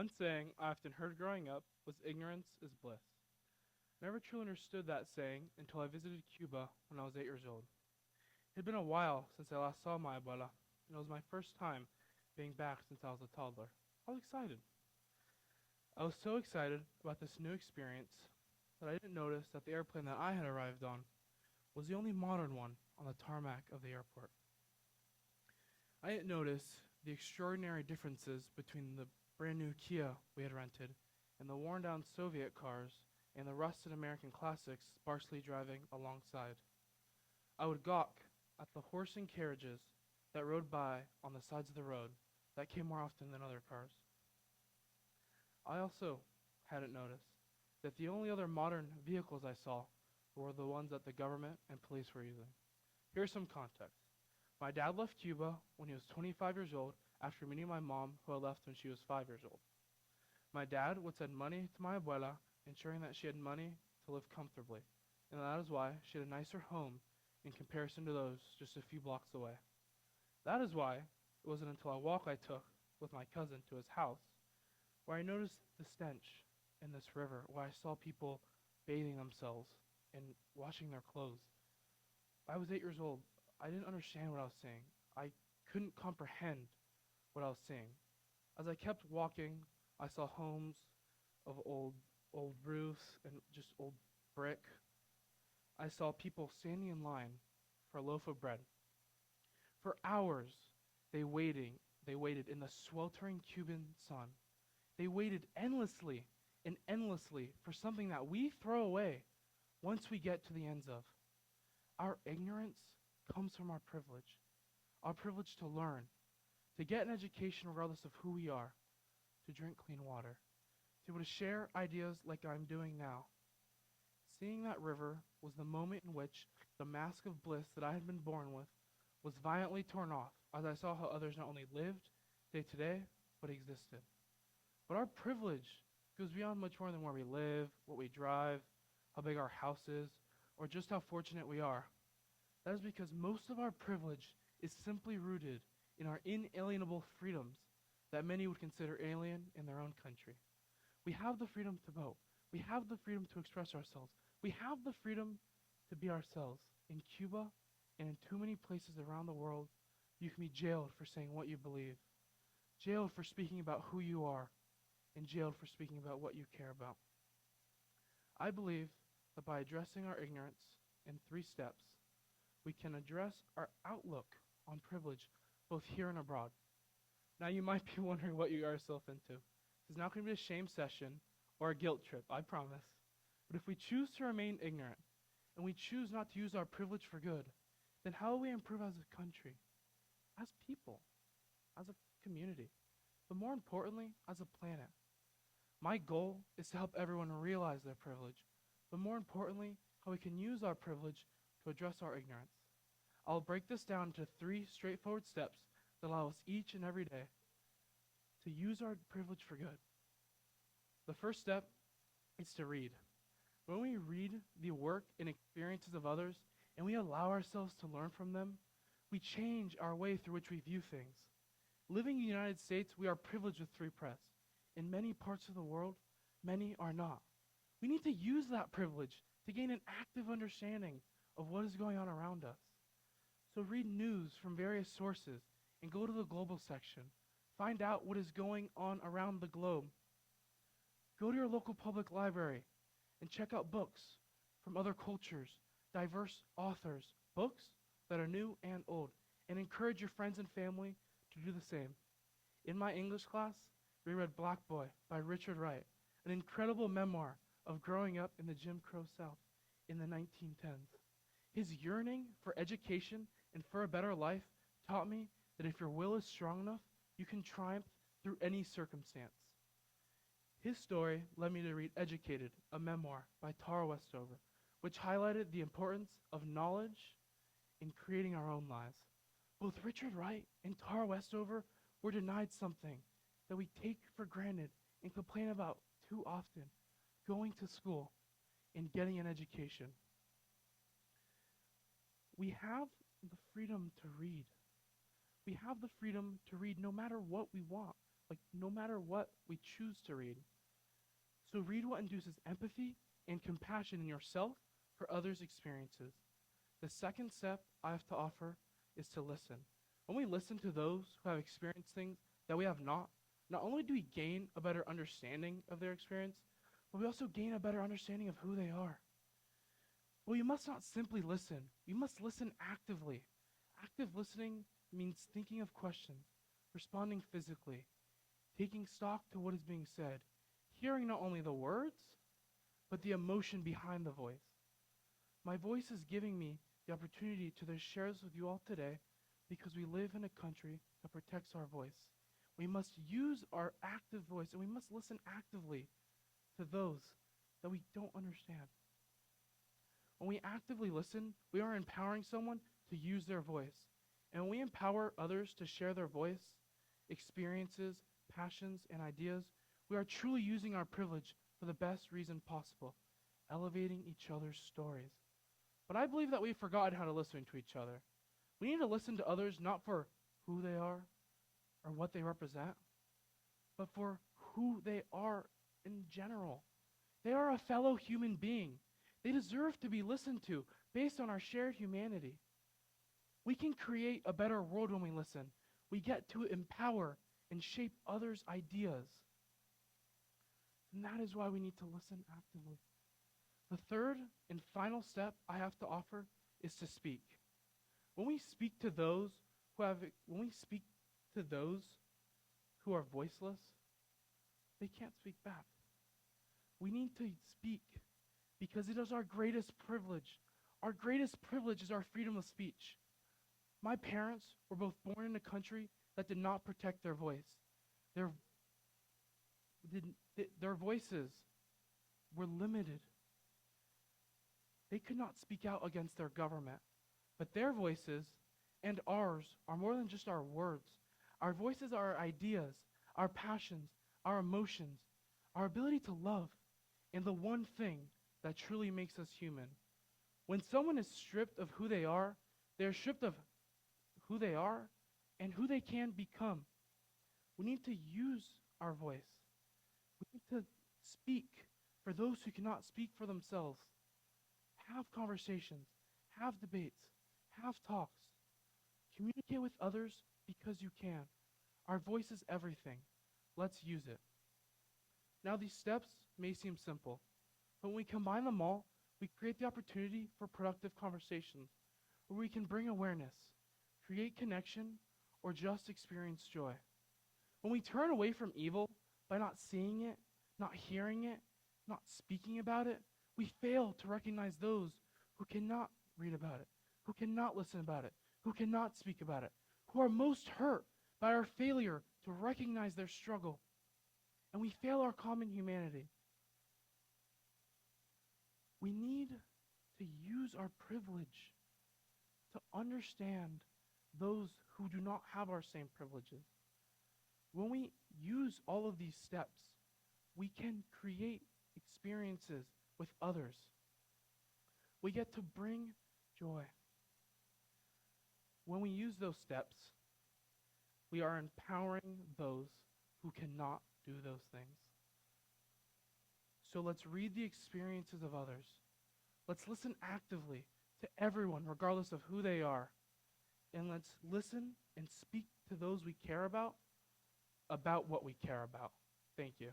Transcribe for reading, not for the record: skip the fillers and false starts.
One saying I often heard growing up was ignorance is bliss. I never truly understood that saying until I visited Cuba when I was 8 years old. It had been a while since I last saw my abuela, and it was my first time being back since I was a toddler. I was excited. I was so excited about this new experience that I didn't notice that the airplane that I had arrived on was the only modern one on the tarmac of the airport. I didn't notice the extraordinary differences between the brand new Kia we had rented and the worn down Soviet cars and the rusted American classics sparsely driving alongside. I would gawk at the horse and carriages that rode by on the sides of the road that came more often than other cars. I also hadn't noticed that the only other modern vehicles I saw were the ones that the government and police were using. Here's some context. My dad left Cuba when he was 25 years old after meeting my mom, who had left when she was 5 years old. My dad would send money to my abuela, ensuring that she had money to live comfortably, and that is why she had a nicer home in comparison to those just a few blocks away. That is why it wasn't until a walk I took with my cousin to his house where I noticed the stench in this river, where I saw people bathing themselves and washing their clothes. I was 8 years old. I didn't understand what I was seeing. I couldn't comprehend what I was seeing. As I kept walking, I saw homes of old roofs and just old brick. I saw people standing in line for a loaf of bread. For hours, they waited in the sweltering Cuban sun. They waited endlessly and endlessly for something that we throw away once we get to the ends of. Our ignorance comes from our privilege to learn, to get an education regardless of who we are, to drink clean water, to be able to share ideas like I'm doing now. Seeing that river was the moment in which the mask of bliss that I had been born with was violently torn off as I saw how others not only lived day to day, but existed. But our privilege goes beyond much more than where we live, what we drive, how big our house is, or just how fortunate we are. That is because most of our privilege is simply rooted in our inalienable freedoms that many would consider alien in their own country. We have the freedom to vote. We have the freedom to express ourselves. We have the freedom to be ourselves. In Cuba and in too many places around the world, you can be jailed for saying what you believe, jailed for speaking about who you are, and jailed for speaking about what you care about. I believe that by addressing our ignorance in 3 steps, we can address our outlook on privilege both here and abroad. Now you might be wondering what you got yourself into. This is not going to be a shame session or a guilt trip, I promise. But if we choose to remain ignorant and we choose not to use our privilege for good, then how will we improve as a country, as people, as a community, but more importantly, as a planet? My goal is to help everyone realize their privilege, but more importantly, how we can use our privilege to address our ignorance. I'll break this down into 3 straightforward steps that allow us each and every day to use our privilege for good. The first step is to read. When we read the work and experiences of others, and we allow ourselves to learn from them, we change our way through which we view things. Living in the United States, we are privileged with free press. In many parts of the world, many are not. We need to use that privilege to gain an active understanding of what is going on around us. So read news from various sources and go to the global section. Find out what is going on around the globe. Go to your local public library and check out books from other cultures, diverse authors, books that are new and old, and encourage your friends and family to do the same. In my English class, we read Black Boy by Richard Wright, an incredible memoir of growing up in the Jim Crow South in the 1910s. His yearning for education and for a better life taught me that if your will is strong enough, you can triumph through any circumstance. His story led me to read Educated, a memoir by Tara Westover, which highlighted the importance of knowledge in creating our own lives. Both Richard Wright and Tara Westover were denied something that we take for granted and complain about too often: going to school and getting an education. We have the freedom to read. We have the freedom to read no matter what we want, like no matter what we choose to read. So read what induces empathy and compassion in yourself for others' experiences. The second step I have to offer is to listen. When we listen to those who have experienced things that we have not only do we gain a better understanding of their experience, but we also gain a better understanding of who they are. Well, you must not simply listen. You must listen actively. Active listening means thinking of questions, responding physically, taking stock to what is being said, hearing not only the words, but the emotion behind the voice. My voice is giving me the opportunity to share this with you all today because we live in a country that protects our voice. We must use our active voice and we must listen actively to those that we don't understand. When we actively listen, we are empowering someone to use their voice. And when we empower others to share their voice, experiences, passions, and ideas, we are truly using our privilege for the best reason possible, elevating each other's stories. But I believe that we've forgotten how to listen to each other. We need to listen to others not for who they are or what they represent, but for who they are in general. They are a fellow human being. They deserve to be listened to based on our shared humanity. We can create a better world when we listen. We get to empower and shape others' ideas. And that is why we need to listen actively. The third and final step I have to offer is to speak. When we speak to those who are voiceless, they can't speak back. We need to speak because it is our greatest privilege. Our greatest privilege is our freedom of speech. My parents were both born in a country that did not protect their voice. Their voices were limited. They could not speak out against their government. But their voices and ours are more than just our words. Our voices are our ideas, our passions, our emotions, our ability to love, and the one thing that truly makes us human. When someone is stripped of who they are stripped of who they are and who they can become. We need to use our voice. We need to speak for those who cannot speak for themselves. Have conversations, have debates, have talks. Communicate with others because you can. Our voice is everything. Let's use it. Now, these steps may seem simple, but when we combine them all, we create the opportunity for productive conversations where we can bring awareness, create connection, or just experience joy. When we turn away from evil by not seeing it, not hearing it, not speaking about it, we fail to recognize those who cannot read about it, who cannot listen about it, who cannot speak about it, who are most hurt by our failure to recognize their struggle. And we fail our common humanity. We need to use our privilege to understand those who do not have our same privileges. When we use all of these steps, we can create experiences with others. We get to bring joy. When we use those steps, we are empowering those who cannot do those things. So let's read the experiences of others. Let's listen actively to everyone, regardless of who they are. And let's listen and speak to those we care about what we care about. Thank you.